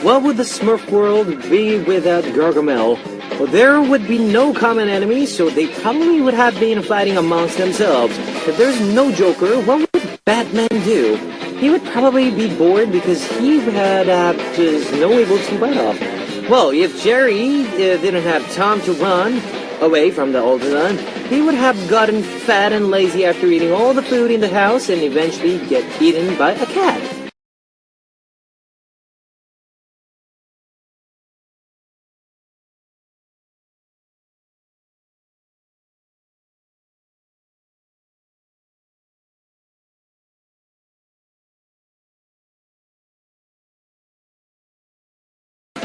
What would the Smurf world be without Gargamel? Well, there would be no common enemies, so they probably would have been fighting amongst themselves. If there's no Joker, what would Batman do? He would probably be bored because he had just no able to fight off. Well, if Jerry didn't have time to run away from the old villain, he would have gotten fat and lazy after eating all the food in the house and eventually get eaten by a cat.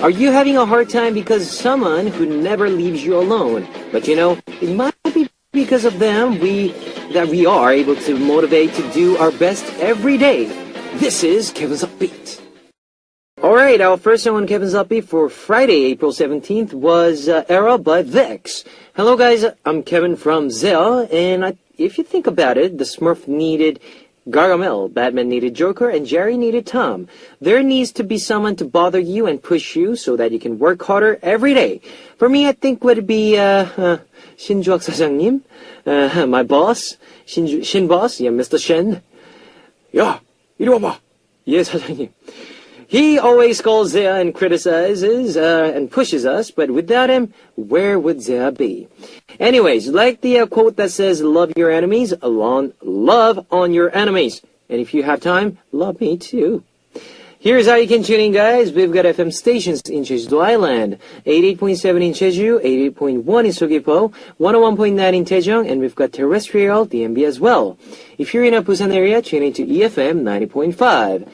Are you having a hard time because someone who never leaves you alone? But it might be because of them that we are able to motivate to do our best every day. This is Kevin's Upbeat. Alright, our first song on Kevin's Upbeat for Friday, April 17th was Era by Vex. Hello guys, I'm Kevin from Zell, and if you think about it, the Smurf needed Gargamel, Batman needed Joker, and Jerry needed Tom. There needs to be someone to bother you and push you so that you can work harder every day. For me, I think would be 신주학 사장님, my boss, Shin boss, yeah, Mr. Shen. 야, 이리 와봐. 예, 사장님. He always calls Zia and criticizes and pushes us, but without him, where would Zia be? Anyways, like the quote that says, love your enemies, love on your enemies. And if you have time, love me too. Here's how you can tune in, guys. We've got FM stations in Jeju Island, 88.7 in Jeju, 88.1 in Seogwipo, 101.9 in Daejeong, and we've got terrestrial DMB as well. If you're in a Busan area, tune in to EFM 90.5.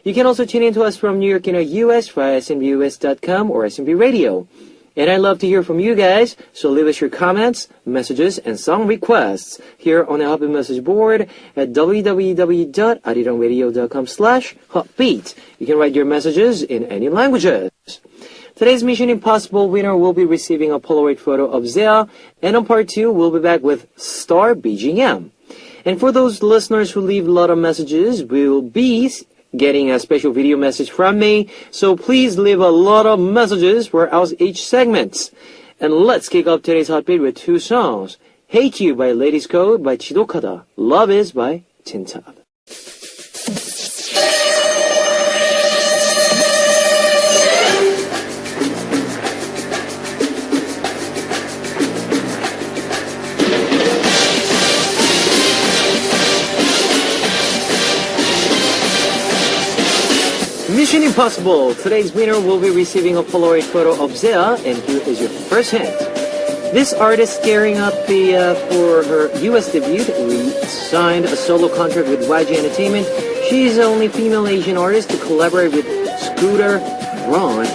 You can also tune in to us from New York in the US via SMBUS.com or SMB Radio. And I'd love to hear from you guys, so leave us your comments, messages, and song requests here on the Hotbeat message board at www.arirangradio.com/hotbeat. You can write your messages in any languages. Today's Mission Impossible winner will be receiving a Polaroid photo of Zia, and on part 2, we'll be back with Star BGM. And for those listeners who leave a lot of messages, we'll be getting a special video message from me, so please leave a lot of messages for each segment. And let's kick off today's Hotbeat with 2 songs. Hate You by Ladies Code by Chidokada. Love Is by Tintab. Mission Impossible! Today's winner will be receiving a Polaroid photo of Zia, and here is your first hint. This artist gearing up for her US debut signed a solo contract with YG Entertainment. She is the only female Asian artist to collaborate with Scooter Braun.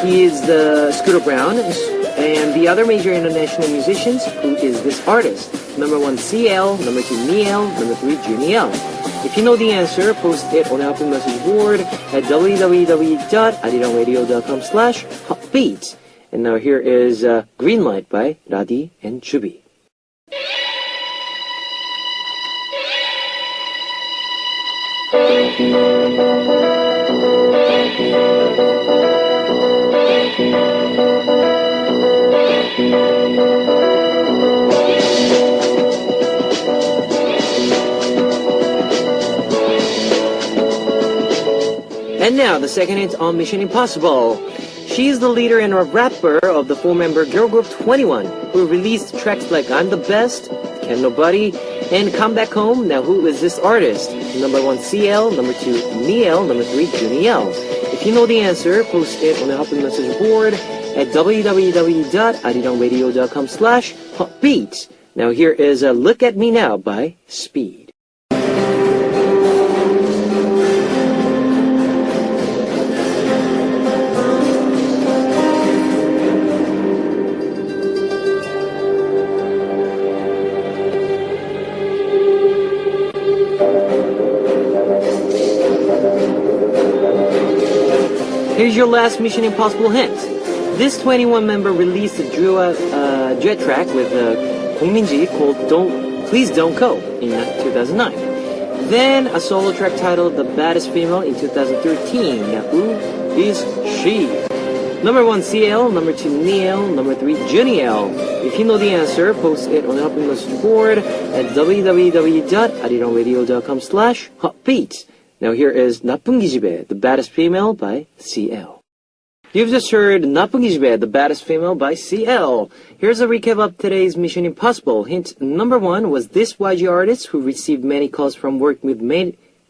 He is the Scooter Braun, and the other major international musicians. Who is this artist? Number 1, CL, number 2, Niel, number 3, Juniel. If you know the answer, post it on the Hotbeat message board at www.arirangradio.com/hotbeat. And now here is Green Light by Radi and Chubi. And now, the second hint on Mission Impossible. She is the leader and a rapper of the 4-member girl group 21, who released tracks like I'm the Best, Can Nobody, and Come Back Home. Now, who is this artist? Number 1, CL, number 2, Niel, number 3, Juniel. If you know the answer, post it on the Hotbeat message board at www.arirangradio.com/hotbeat. Now, here is Look at Me Now by Speed. Here's your last Mission Impossible hint. This 21-member released a duet track with Gong Min-ji called Please Don't Go in 2009. Then a solo track titled The Baddest Female in 2013. Who is she? Number 1, CL. Number 2, Neil. Number 3, Juniel. If you know the answer, post it on the Hotbeat message board at www.arirangradio.com/hotbeat. Now here is 나쁜 기집애, The Baddest Female by CL. You've just heard 나쁜 기집애, The Baddest Female by CL. Here's a recap of today's Mission Impossible. Hint number 1 was this YG artist who received many calls from working with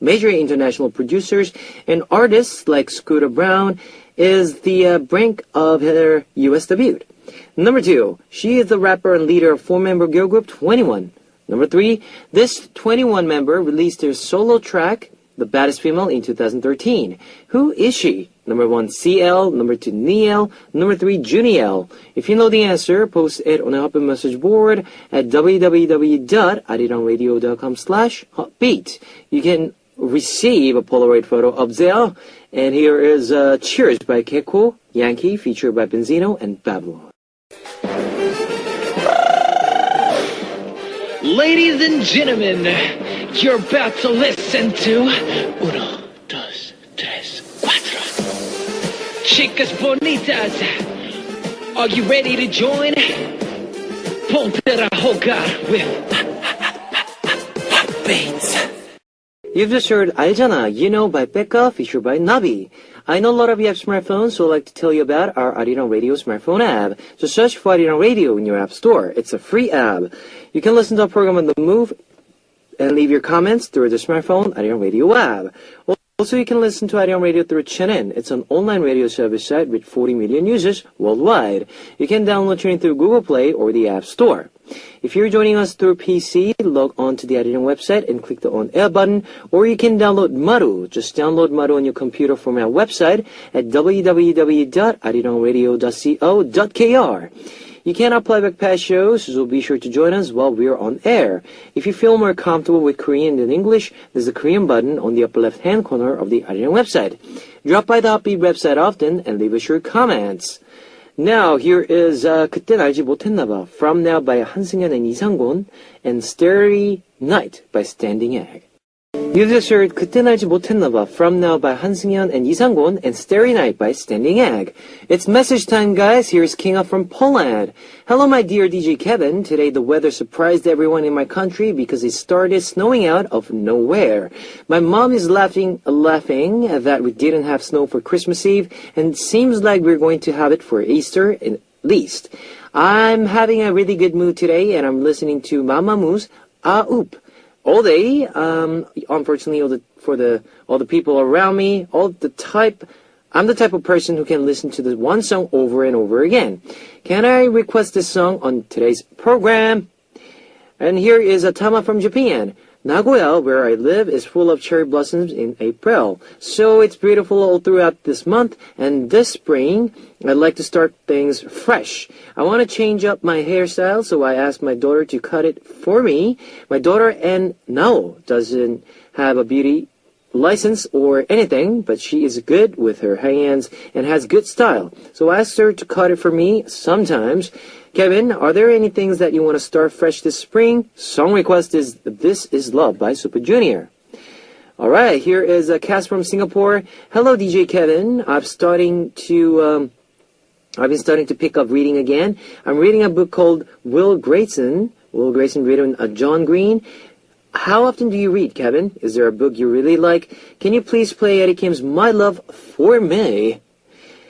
major international producers and artists like Scooter Braun is the brink of her US debut. Number 2, she is the rapper and leader of 4-member girl group 21. Number 3, this 21 member released her solo track, The Baddest Female, in 2013. Who is she? Number 1, CL. Number 2, Neil. Number 3, Juniel. If you know the answer, post it on the Hotbeat message board at www.arirangradio.com/hotbeat. You can receive a Polaroid photo of Zell. And here is Cheers by Keiko, Yankee, featured by Benzino and Babylon. Ladies and gentlemen, you're about to listen to Uno, Dos, Tres, Cuatro. Chicas bonitas, are you ready to join? Ponte a jugar with Hotbeats. You've just heard 알잖아, You Know by Becca, featured by Nabi. I know a lot of you have smartphones, so I'd like to tell you about our Arirang Radio smartphone app. So search for Arirang Radio in your app store. It's a free app. You can listen to our program on the move and leave your comments through the smartphone Arirang Radio app. Also, you can listen to Arirang Radio through TuneIn. It's an online radio service site with 40 million users worldwide. You can download TuneIn through Google Play or the App Store. If you're joining us through PC, log on to the Arirang website and click the On Air button, or you can download Maru. Just download Maru on your computer from our website at www.arirangradio.co.kr. You can play back past shows, so be sure to join us while we're on air. If you feel more comfortable with Korean than English, there's a Korean button on the upper left-hand corner of the Arirang website. Drop by the Hotbeat website often and leave us your comments. Now, here is 그땐 알지 못했나봐, From Now by 한승연 and 이상곤, and Starry Night by Standing Egg. You just heard 그땐 알지 못했나봐, From Now by 한승연 and 이상곤, and Starry Night by Standing Egg. It's message time, guys. Here's Kinga from Poland. Hello, my dear DJ Kevin. Today the weather surprised everyone in my country because it started snowing out of nowhere. My mom is laughing that we didn't have snow for Christmas Eve, and it seems like we're going to have it for Easter at least. I'm having a really good mood today, and I'm listening to Mamamoo Oop all day. Unfortunately, all the people around me, I'm the type of person who can listen to the one song over and over again. Can I request this song on today's program? And here is a Tama from Japan. Nagoya, where I live, is full of cherry blossoms in April. So it's beautiful all throughout this month, and this spring, I'd like to start things fresh. I want to change up my hairstyle, so I asked my daughter to cut it for me. My daughter, and Nao, doesn't have a beauty license or anything, but she is good with her hands and has good style. So I asked her to cut it for me sometimes. Kevin, are there any things that you want to start fresh this spring? Song request is This Is Love by Super Junior. Alright, here is a cast from Singapore. Hello, DJ Kevin. I've been starting to pick up reading again. I'm reading a book called Will Grayson written John Green. How often do you read, Kevin? Is there a book you really like? Can you please play Eddie Kim's My Love for Me?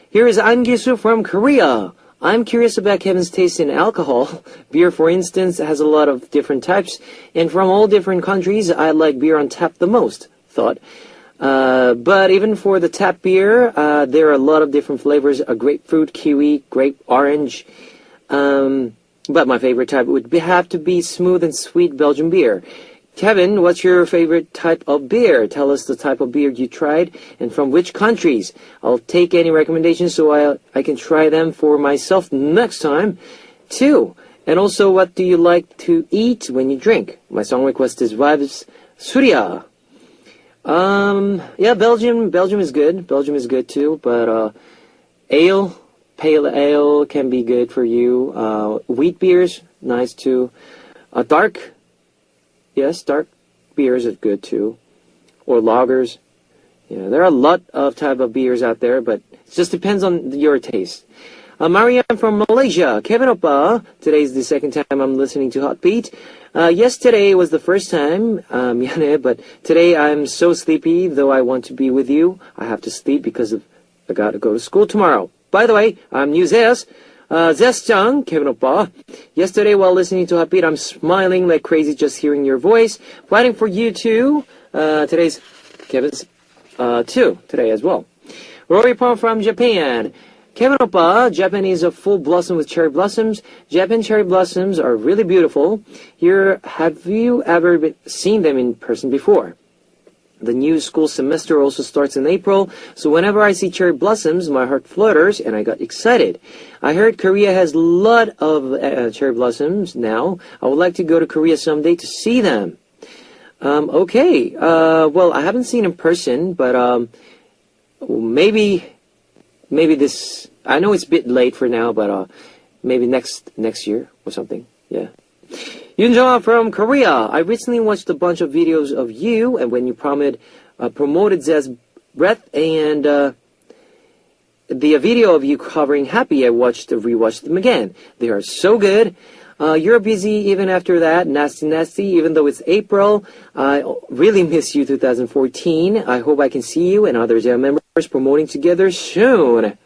Here is An Gisu from Korea. I'm curious about Kevin's taste in alcohol. Beer, for instance, has a lot of different types, and from all different countries, I like beer on tap the most, thought. But even for the tap beer, there are a lot of different flavors, a grapefruit, kiwi, grape, orange. But my favorite type would have to be smooth and sweet Belgian beer. Kevin, what's your favorite type of beer? Tell us the type of beer you tried and from which countries. I'll take any recommendations so I can try them for myself next time, too. And also, what do you like to eat when you drink? My song request is Vibes Surya. Yeah, Belgium is good. Belgium is good, too. But pale ale can be good for you. Wheat beers, nice, too. Dark beers is good too, or lagers. Yeah, there are a lot of type of beers out there, but it just depends on your taste. Marianne from Malaysia. Kevin Oppa, today's the second time I'm listening to Hot Beat. Yesterday was the first time, 미안해, but today I'm so sleepy, though I want to be with you. I have to sleep because I gotta go to school tomorrow. By the way, I'm New Zeus. Zesjang, Kevin Oppa. Yesterday while listening to Hot Beat, I'm smiling like crazy just hearing your voice. Fighting for you too. Today's Kevin's too, today as well. Rory Pong from Japan. Kevin Oppa, Japan is a full blossom with cherry blossoms. Japan cherry blossoms are really beautiful. Here, have you ever seen them in person before? The new school semester also starts in April, so whenever I see cherry blossoms, my heart flutters and I got excited. I heard Korea has a lot of cherry blossoms now. I would like to go to Korea someday to see them. Okay. Well, I haven't seen in person, but maybe this. I know it's a bit late for now, but maybe next year or something. Yeah. Yunjong from Korea. I recently watched a bunch of videos of you, and when you promoted Z's Breath and the video of you covering Happy, I rewatched them again. They are so good. You're busy even after that. Nasty, even though it's April. I really miss you 2014. I hope I can see you and other Zia members promoting together soon.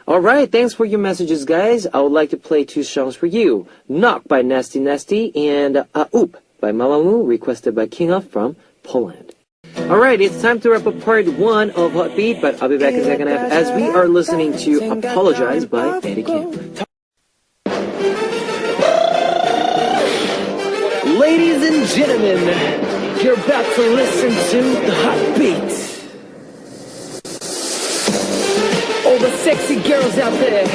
Alright, thanks for your messages, guys. I would like to play two songs for you. Knock by Nasty and Oop by Mamamoo, requested by King of from Poland. Alright, it's time to wrap up part 1 of Hot Beat, but I'll be back in second half as we are listening to Apologize by Eddie Kim. Ladies and gentlemen, you're about to listen to the Hot Beat. All the sexy girls out there,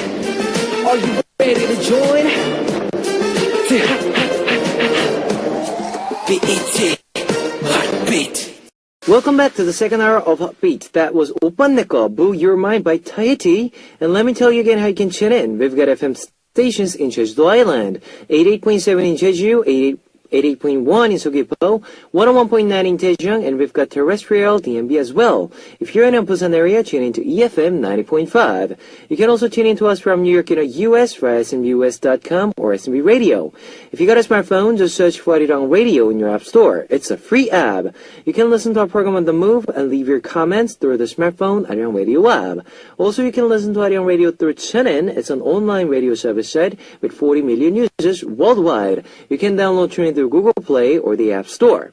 are you ready to join? BET, Hot Beat. Welcome back to the second hour of Hot Beat. That was Oppan Neko, Boo Your Mind by Tahiti. And let me tell you again how you can tune in. We've got FM stations in Jeju Island, 88.7 in Jeju, 88.1 in Seogwipo, 101.9 in Daejeon, and we've got terrestrial DMB as well. If you're in the Busan area, tune into EFM 90.5. You can also tune in to us from New York in the US via SMBUS.com or SMB Radio. If you got a smartphone, just search for Arirang Radio in your app store. It's a free app. You can listen to our program on the move and leave your comments through the smartphone Arirang Radio app. Also, you can listen to Arirang Radio through TuneIn. It's an online radio service site with 40 million users worldwide. You can download TuneIn through Google Play or the App Store.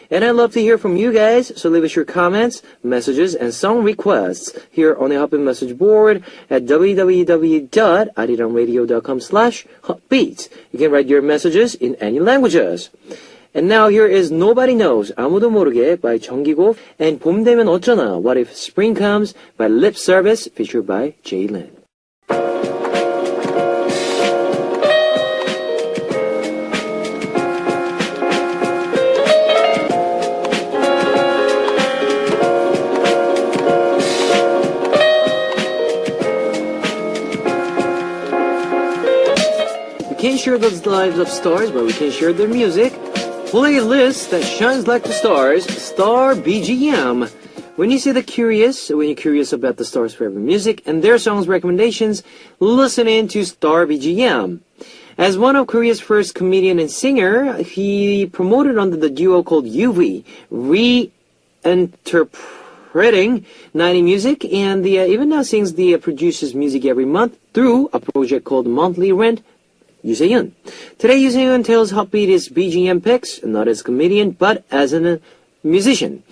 And I'd love to hear from you guys, so leave us your comments, messages, and song requests here on the Hot Beat message board at www.arirangradio.com/hotbeats. You can write your messages in any languages. And now here is Nobody Knows, 아무도 모르게 by 정기고, and 봄 되면 어쩌나, What If Spring Comes by Lip Service, featured by Jaylin. We can't share those lives of stars, but we can share their music. Playlist that shines like the stars, Star BGM. When you're curious about the stars' favorite music and their songs recommendations, listen in to Star BGM. As one of Korea's first comedian and singer, he promoted under the duo called UV, reinterpreting 90 music, and even now sings the produces music every month through a project called Monthly Rent. Yusehyun. Today, Yusehyun tells Hot Beat his BGM picks, not as a comedian, but as a musician.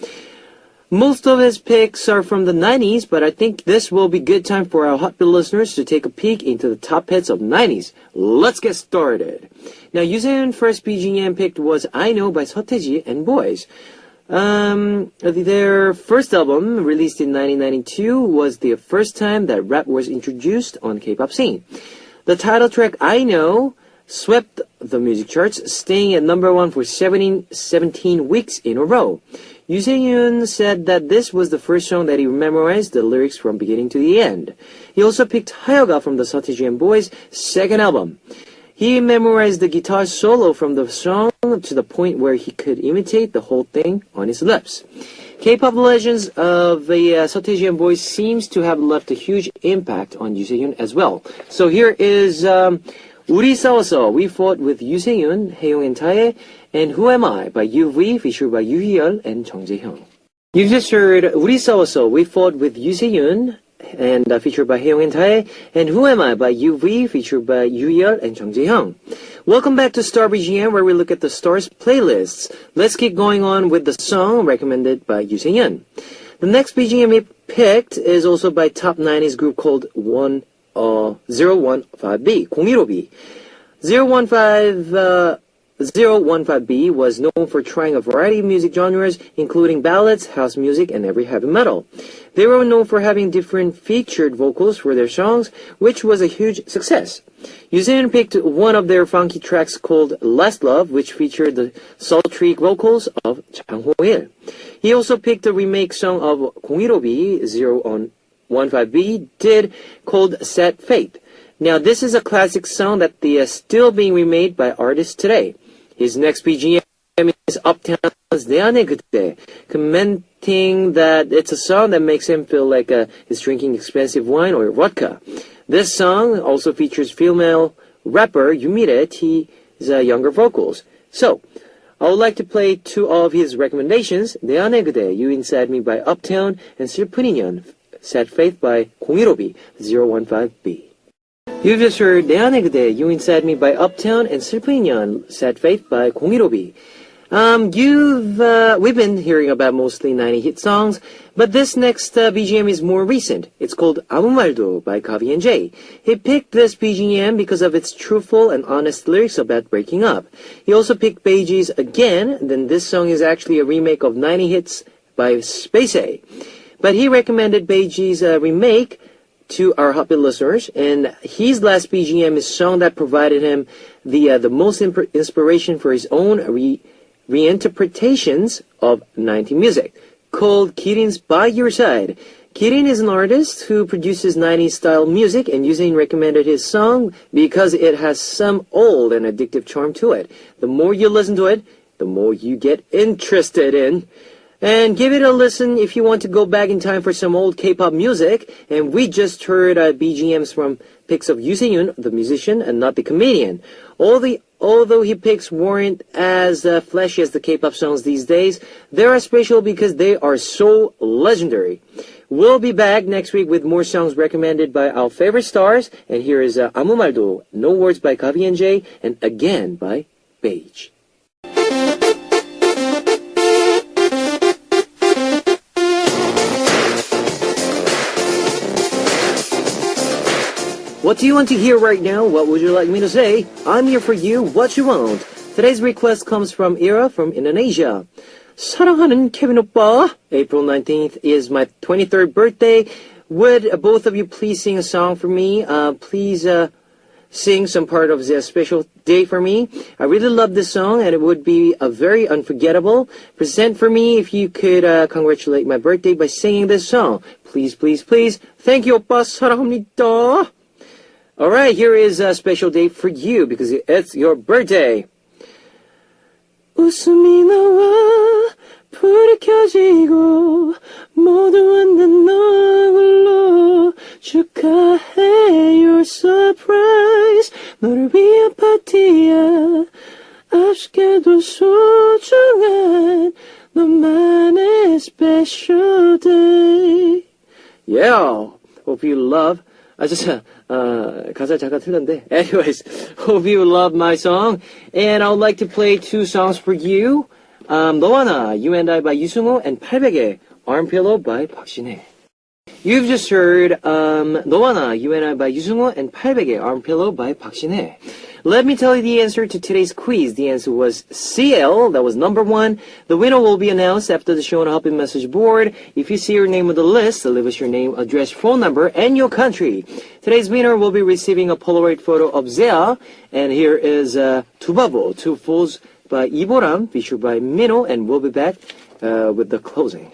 Most of his picks are from the 90s, but I think this will be good time for our Hot Beat listeners to take a peek into the top hits of 90s. Let's get started. Now, Yusehyun's first BGM pick was I Know by Seotaeji and Boys. Their first album, released in 1992, was the first time that rap was introduced on K-pop scene. The title track, I Know, swept the music charts, staying at number 1 for 17 weeks in a row. Yusehyun said that this was the first song that he memorized the lyrics from beginning to the end. He also picked Hayoga from the Seotaeji and Boys' second album. He memorized the guitar solo from the song to the point where he could imitate the whole thing on his lips. K-pop legends of the Seotaejeon boys seems to have left a huge impact on Yoo Se-yoon as well. So here is 우리 싸워서, We Fought with Yoo Se-yoon, Haeyoung and Tae, and Who Am I by UV, featured by Yoo Hee-yeol and Jung Jae-hyung. You've just heard 우리 싸워서, We Fought with Yoo Se-yoon, and featured by Haeyoung and Tae, and Who Am I by UV, featured by Yoo Hee-yeol and Jung Jae-hyung. Welcome back to Star BGM, where we look at the stars' playlists. Let's keep going on with the song recommended by Yoo Se-yoon. The next BGM he picked is also by top 90s group called 015B, 015B. 015B was known for trying a variety of music genres, including ballads, house music, and every heavy metal. They were known for having different featured vocals for their songs, which was a huge success. Yoo Se-yoon picked one of their funky tracks called Last Love, which featured the sultry vocals of Jang Ho-il. He also picked a remake song of 015B, 015B did, called Sad Fate. Now, this is a classic song that is still being remade by artists today. His next BGM is Uptown's 내 안에 그대, commenting that it's a song that makes him feel like he's drinking expensive wine or vodka. This song also features female rapper Yumire T's younger vocals. So, I would like to play two of his recommendations, 내 안에 그대, You Inside Me by Uptown, and 슬픈 인연, Sad Faith by 015B, 015B. You've just heard 내 안에 그대, You Inside Me by Uptown, and 슬픈 인연, Sad Faith by 015B. We've been hearing about mostly 90 hit songs, but this next BGM is more recent. It's called 아무 말도 by Kavi and Jay. He picked this BGM because of its truthful and honest lyrics about breaking up. He also picked Bee Gees again, then this song is actually a remake of 90 hits by Space A. But he recommended Bee Gees' remake to our happy listeners, and his last BGM is a song that provided him the most inspiration for his own reinterpretations of 90 music, called Kirin's By Your Side. Kirin is an artist who produces 90s style music, and Yoo Se-yoon recommended his song because it has some old and addictive charm to it. The more you listen to it, the more you get interested in. And give it a listen if you want to go back in time for some old K-pop music. And we just heard BGMs from picks of Yoo Se-yoon, the musician, and not the comedian. Although his picks weren't as flashy as the K-pop songs these days, they are special because they are so legendary. We'll be back next week with more songs recommended by our favorite stars. And here is 아무 말도, No Words by Kavi and Jay, and Again by Beige. What do you want to hear right now? What would you like me to say? I'm here for you. What you want? Today's request comes from Ira from Indonesia. 사랑하는 케빈 오빠. April 19th is my 23rd birthday. Would both of you please sing a song for me? Please sing some part of the special day for me. I really love this song, and it would be a very unforgettable present for me if you could congratulate my birthday by singing this song. Please, please, please. Thank you, 오빠. 사랑합니다. Alright, here is a special day for you because it's your birthday. 웃음이 나와 불이 켜지고 모두 앉는 얼굴로 축하해 your surprise 너를 위한 파티야 아쉽게도 소중한 너만의 special day. Yeah, hope you love. 가사 잠깐 틀렸는데. Anyways, hope you love my song. And I would like to play two songs for you. 너와 나, You and I by 유승우, and 800의 Arm Pillow by 박신혜. You've just heard 너와 나, You and I by 유승우, and 800의 Arm Pillow by 박신혜. Let me tell you the answer to today's quiz. The answer was CL. That was number 1. The winner will be announced after the show on Happy Message Board. If you see your name on the list, leave us your name, address, phone number, and your country. Today's winner will be receiving a Polaroid photo of Zea. And here is 두바보, Two Fools by 이보람, featured by Mino, and we'll be back with the closing.